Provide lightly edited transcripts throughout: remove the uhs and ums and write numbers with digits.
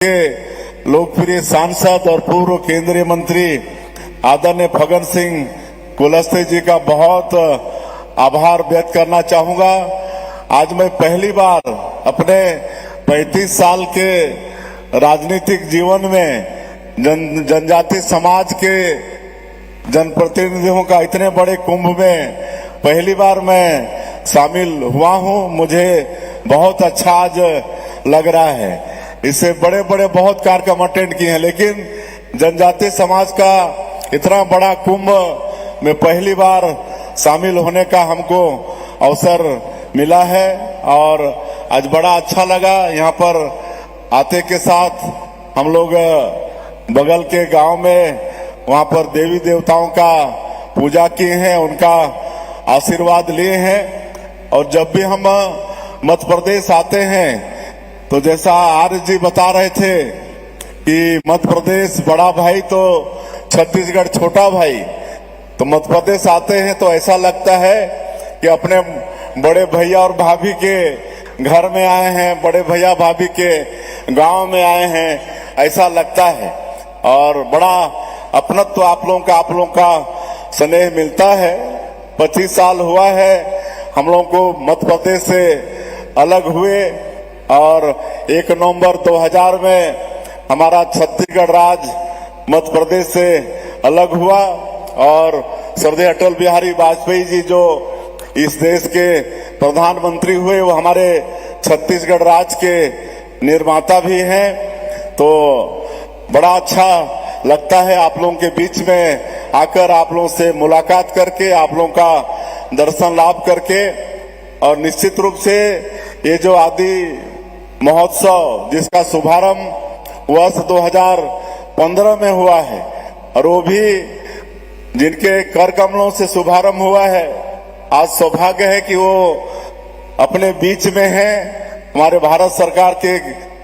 के लोकप्रिय सांसद और पूर्व केंद्रीय मंत्री आदरणीय फग्गन सिंह कुलस्ते जी का बहुत आभार व्यक्त करना चाहूंगा। आज मैं पहली बार अपने 35 साल के राजनीतिक जीवन में जनजाति समाज के जनप्रतिनिधियों का इतने बड़े कुंभ में पहली बार मैं शामिल हुआ हूं। मुझे बहुत अच्छा आज लग रहा है। इससे बड़े बड़े बहुत कार्यक्रम अटेंड किए हैं, लेकिन जनजातीय समाज का इतना बड़ा कुंभ में पहली बार शामिल होने का हमको अवसर मिला है और आज बड़ा अच्छा लगा। यहाँ पर आते के साथ हम लोग बगल के गांव में वहां पर देवी देवताओं का पूजा किए हैं, उनका आशीर्वाद लिए हैं। और जब भी हम मध्य प्रदेश आते हैं तो जैसा आर्य जी बता रहे थे कि मध्य प्रदेश बड़ा भाई तो छत्तीसगढ़ छोटा भाई, तो मध्य प्रदेश आते हैं तो ऐसा लगता है कि अपने बड़े भैया और भाभी के घर में आए हैं, बड़े भैया भाभी के गांव में आए हैं, ऐसा लगता है। और बड़ा अपनत्व आप लोगों का स्नेह मिलता है। 25 साल हुआ है हम लोगों को मध्य प्रदेश से अलग हुए और 1 नवंबर 2000 में हमारा छत्तीसगढ़ राज्य मध्य प्रदेश से अलग हुआ और श्रद्धेय अटल बिहारी वाजपेयी जी जो इस देश के प्रधानमंत्री हुए, वो हमारे छत्तीसगढ़ राज्य के निर्माता भी हैं। तो बड़ा अच्छा लगता है आप लोगों के बीच में आकर, आप लोगों से मुलाकात करके, आप लोगों का दर्शन लाभ करके। और निश्चित रूप से ये जो आदि महोत्सव जिसका शुभारंभ वर्ष 2015 में हुआ है और वो भी जिनके कर कमलों से शुभारंभ हुआ है, आज सौभाग्य है कि वो अपने बीच में हैं। हमारे भारत सरकार के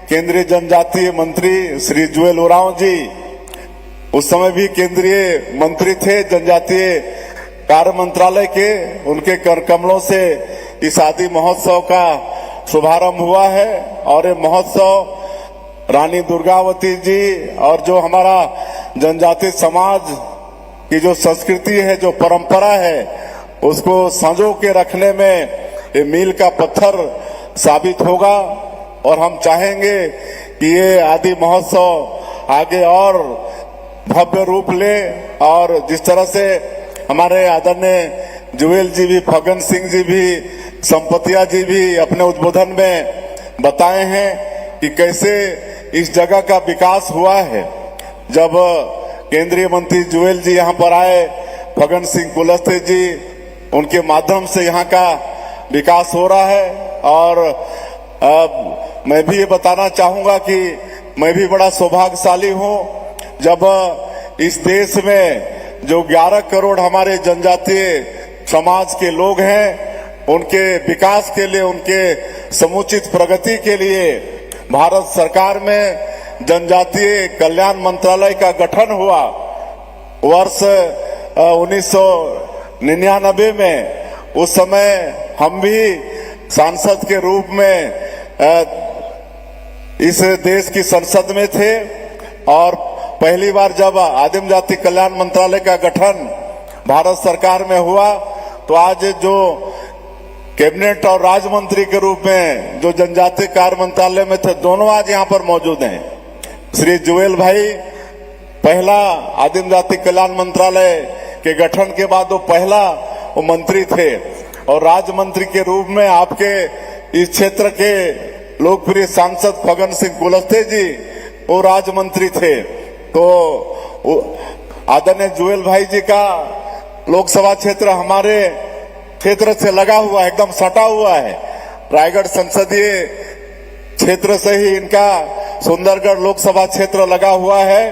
केंद्रीय जनजातीय मंत्री श्री जुएल ओरांव जी उस समय भी केंद्रीय मंत्री थे जनजातीय कार्य मंत्रालय के, उनके कर कमलों से इस आदि महोत्सव का शुभारंभ हुआ है। और ये महोत्सव रानी दुर्गावती जी और जो हमारा जनजातीय समाज की जो संस्कृति है, जो परंपरा है, उसको संजो के रखने में ये मील का पत्थर साबित होगा। और हम चाहेंगे कि ये आदि महोत्सव आगे और भव्य रूप ले। और जिस तरह से हमारे आदरणीय जुएल जी भी, फग्गन सिंह जी भी, संपतिया जी भी अपने उद्बोधन में बताए हैं कि कैसे इस जगह का विकास हुआ है। जब केंद्रीय मंत्री जुएल जी यहाँ पर आए, फग्गन सिंह कुलस्ते जी, उनके माध्यम से यहाँ का विकास हो रहा है। और मैं भी ये बताना चाहूंगा कि मैं भी बड़ा सौभाग्यशाली हूँ जब इस देश में जो 11 करोड़ हमारे जनजातीय समाज के लोग हैं, उनके विकास के लिए, उनके समुचित प्रगति के लिए भारत सरकार में जनजातीय कल्याण मंत्रालय का गठन हुआ वर्ष 1999 में। उस समय हम भी सांसद के रूप में इस देश की संसद में थे और पहली बार जब आदिम जाति कल्याण मंत्रालय का गठन भारत सरकार में हुआ तो आज जो कैबिनेट और राज्य मंत्री के रूप में जो जनजातीय कार्य मंत्रालय में थे, दोनों आज यहाँ पर मौजूद हैं। श्री जुएल भाई पहला आदिम जाति कल्याण मंत्रालय के गठन के बाद वो पहला वो मंत्री थे और राज्य मंत्री के रूप में आपके इस क्षेत्र के लोकप्रिय सांसद फग्गन सिंह कुलस्ते जी वो राज्य मंत्री थे। तो आदरणीय जुएल भाई जी का लोकसभा क्षेत्र हमारे क्षेत्र से लगा हुआ है, एकदम सटा हुआ है। रायगढ़ संसदीय क्षेत्र से ही इनका सुंदरगढ़ लोकसभा क्षेत्र लगा हुआ है।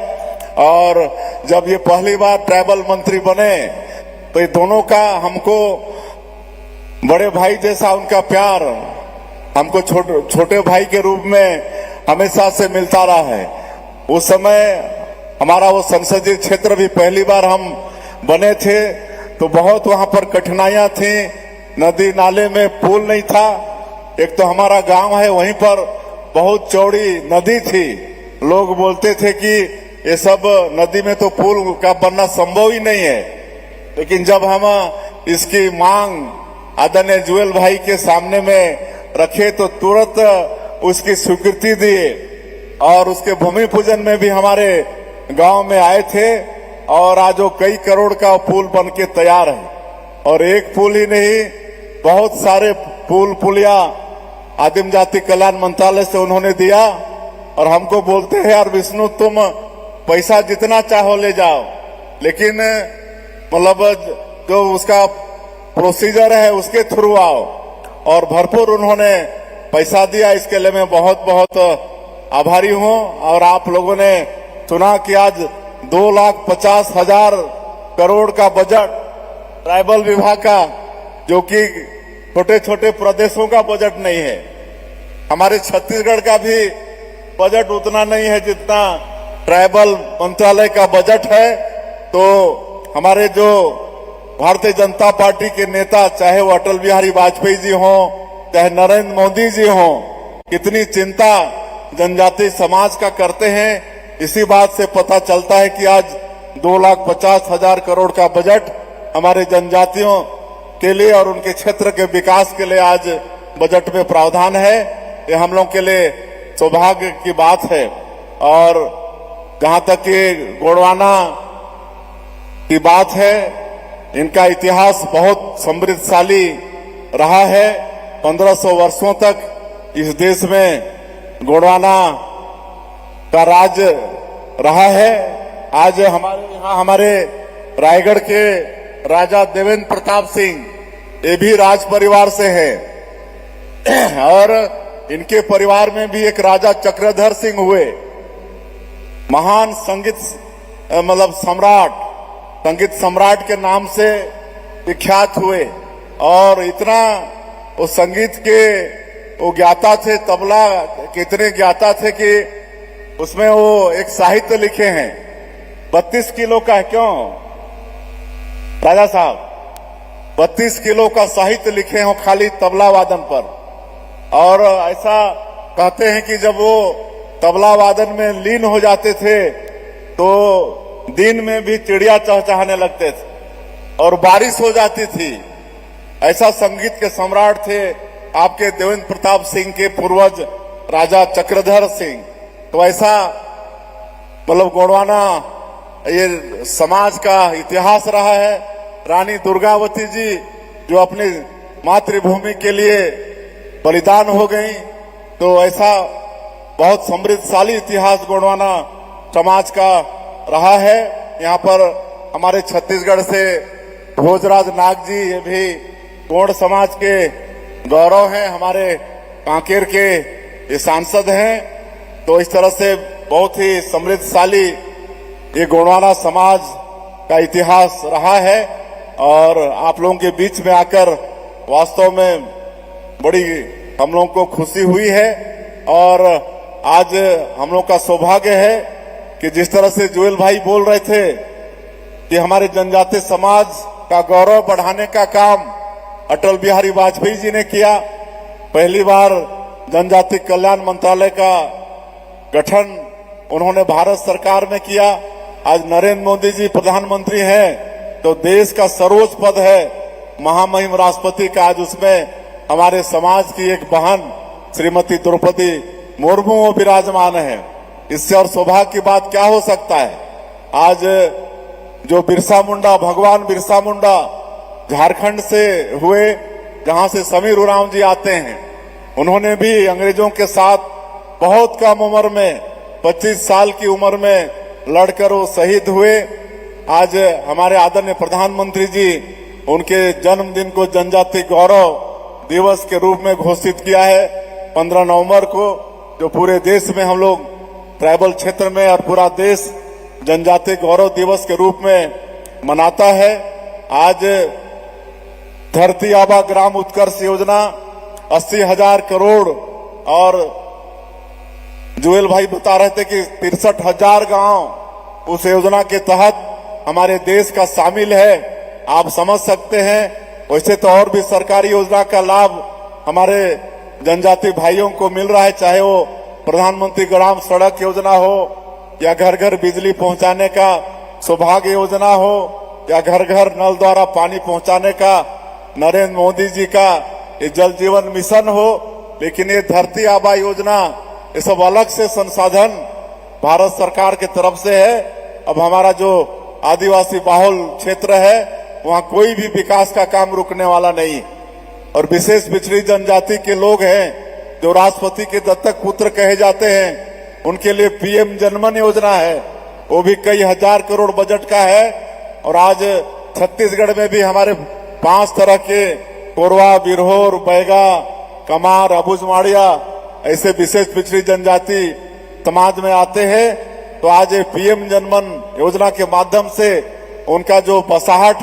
और जब ये पहली बार ट्राइबल मंत्री बने तो ये दोनों का हमको बड़े भाई जैसा उनका प्यार हमको छोटे भाई के रूप में हमेशा से मिलता रहा है। उस समय हमारा वो संसदीय क्षेत्र भी पहली बार हम बने थे तो बहुत वहां पर कठिनाइयां थी। नदी नाले में पुल नहीं था, एक तो हमारा गांव है वहीं पर बहुत चौड़ी नदी थी, लोग बोलते थे कि ये सब नदी में तो पुल का बनना संभव ही नहीं है, लेकिन जब हम इसकी मांग आदरणीय जुएल भाई के सामने में रखे तो तुरंत उसकी स्वीकृति दिए और उसके भूमि पूजन में भी हमारे गांव में आए थे और आज वो कई करोड़ का पुल बन के तैयार है। और एक पुल ही नहीं, बहुत सारे पुल पुलिया आदिम जाति कल्याण मंत्रालय से उन्होंने दिया और हमको बोलते हैं यार विष्णु तुम पैसा जितना चाहो ले जाओ, लेकिन मतलब जो उसका प्रोसीजर है उसके थ्रू आओ। और भरपूर उन्होंने पैसा दिया, इसके लिए मैं बहुत बहुत आभारी हूं। और आप लोगों ने सुना कि आज 2,50,000 करोड़ का बजट ट्राइबल विभाग का, जो कि छोटे छोटे प्रदेशों का बजट नहीं है। हमारे छत्तीसगढ़ का भी बजट उतना नहीं है जितना ट्राइबल मंत्रालय का बजट है। तो हमारे जो भारतीय जनता पार्टी के नेता, चाहे वो अटल बिहारी वाजपेयी जी हों, चाहे नरेंद्र मोदी जी हों, कितनी चिंता जनजाति समाज का करते हैं। इसी बात से पता चलता है कि आज 2,50,000 करोड़ का बजट हमारे जनजातियों के लिए और उनके क्षेत्र के विकास के लिए आज बजट में प्रावधान है। ये हम लोग के लिए सौभाग्य की बात है। और जहां तक ये गोंडवाना की बात है, इनका इतिहास बहुत समृद्धशाली रहा है। 1500 वर्षों तक इस देश में गोंडवाना का राज रहा है। आज हमारे यहाँ हमारे रायगढ़ के राजा देवेंद्र प्रताप सिंह, ये भी राज परिवार से है। और इनके परिवार में भी एक राजा चक्रधर सिंह हुए, महान संगीत मतलब सम्राट, संगीत सम्राट के नाम से विख्यात हुए। और इतना वो संगीत के वो ज्ञाता थे, तबला के इतने ज्ञाता थे कि उसमें वो एक साहित्य लिखे हैं 32 किलो का। क्यों राजा साहब 32 किलो का साहित्य लिखे हो खाली तबला वादन पर। और ऐसा कहते हैं कि जब वो तबला वादन में लीन हो जाते थे तो दिन में भी चिड़िया चहचहाने लगते थे और बारिश हो जाती थी। ऐसा संगीत के सम्राट थे आपके देवेंद्र प्रताप सिंह के पूर्वज राजा चक्रधर सिंह। तो ऐसा मतलब गोंडवाना ये समाज का इतिहास रहा है। रानी दुर्गावती जी जो अपनी मातृभूमि के लिए बलिदान हो गई, तो ऐसा बहुत समृद्धशाली इतिहास गोंडवाना समाज का रहा है। यहाँ पर हमारे छत्तीसगढ़ से भोजराज नाग जी, ये भी गोंड समाज के गौरव हैं, हमारे कांकेर के ये सांसद हैं। तो इस तरह से बहुत ही समृद्धशाली ये गोंडवाना समाज का इतिहास रहा है। और आप लोगों के बीच में आकर वास्तव में बड़ी हम लोगों को खुशी हुई है। और आज हम लोग का सौभाग्य है कि जिस तरह से जुएल भाई बोल रहे थे कि हमारे जनजातीय समाज का गौरव बढ़ाने का काम अटल बिहारी वाजपेयी जी ने किया। पहली बार जनजातीय कल्याण मंत्रालय का गठन उन्होंने भारत सरकार में किया। आज नरेंद्र मोदी जी प्रधानमंत्री हैं, तो देश का सर्वोच्च पद है महामहिम राष्ट्रपति का, आज उसमें हमारे समाज की एक बहन श्रीमती द्रौपदी मुर्मू विराजमान है। इससे और सौभाग्य की बात क्या हो सकता है। आज जो बिरसा मुंडा, भगवान बिरसा मुंडा झारखंड से हुए, जहां से समीर उरांव जी आते हैं, उन्होंने भी अंग्रेजों के साथ बहुत कम उम्र में 25 साल की उम्र में लड़कर वो शहीद हुए। आज हमारे आदरणीय प्रधानमंत्री जी उनके जन्मदिन को जनजातीय गौरव दिवस के रूप में घोषित किया है 15 नवंबर को, जो पूरे देश में हम लोग ट्राइबल क्षेत्र में और पूरा देश जनजातीय गौरव दिवस के रूप में मनाता है। आज धरती आबा ग्राम उत्कर्ष योजना 80,000 करोड़, और जुएल भाई बता रहे थे कि 63,000 गांव उस योजना के तहत हमारे देश का शामिल है। आप समझ सकते हैं, वैसे तो और भी सरकारी योजना का लाभ हमारे जनजाति भाइयों को मिल रहा है, चाहे वो प्रधानमंत्री ग्राम सड़क योजना हो, या घर घर बिजली पहुंचाने का सौभाग्य योजना हो, या घर घर नल द्वारा पानी पहुंचाने का नरेंद्र मोदी जी का ये जल जीवन मिशन हो, लेकिन ये धरती आबा योजना, ये सब अलग से संसाधन भारत सरकार की तरफ से है। अब हमारा जो आदिवासी बाहुल क्षेत्र है वहां कोई भी विकास का काम रुकने वाला नहीं। और विशेष पिछड़ी जनजाति के लोग हैं जो राष्ट्रपति के दत्तक पुत्र कहे जाते हैं, उनके लिए पीएम जनमन योजना है, वो भी कई हजार करोड़ बजट का है। और आज छत्तीसगढ़ में भी हमारे 5 तरह के कोरवा, बिरहोर, बैगा, कमार, अबुझमाड़िया ऐसे विशेष पिछड़ी जनजाति समाज में आते हैं। तो आज ये पीएम जनमन योजना के माध्यम से उनका जो बसाहट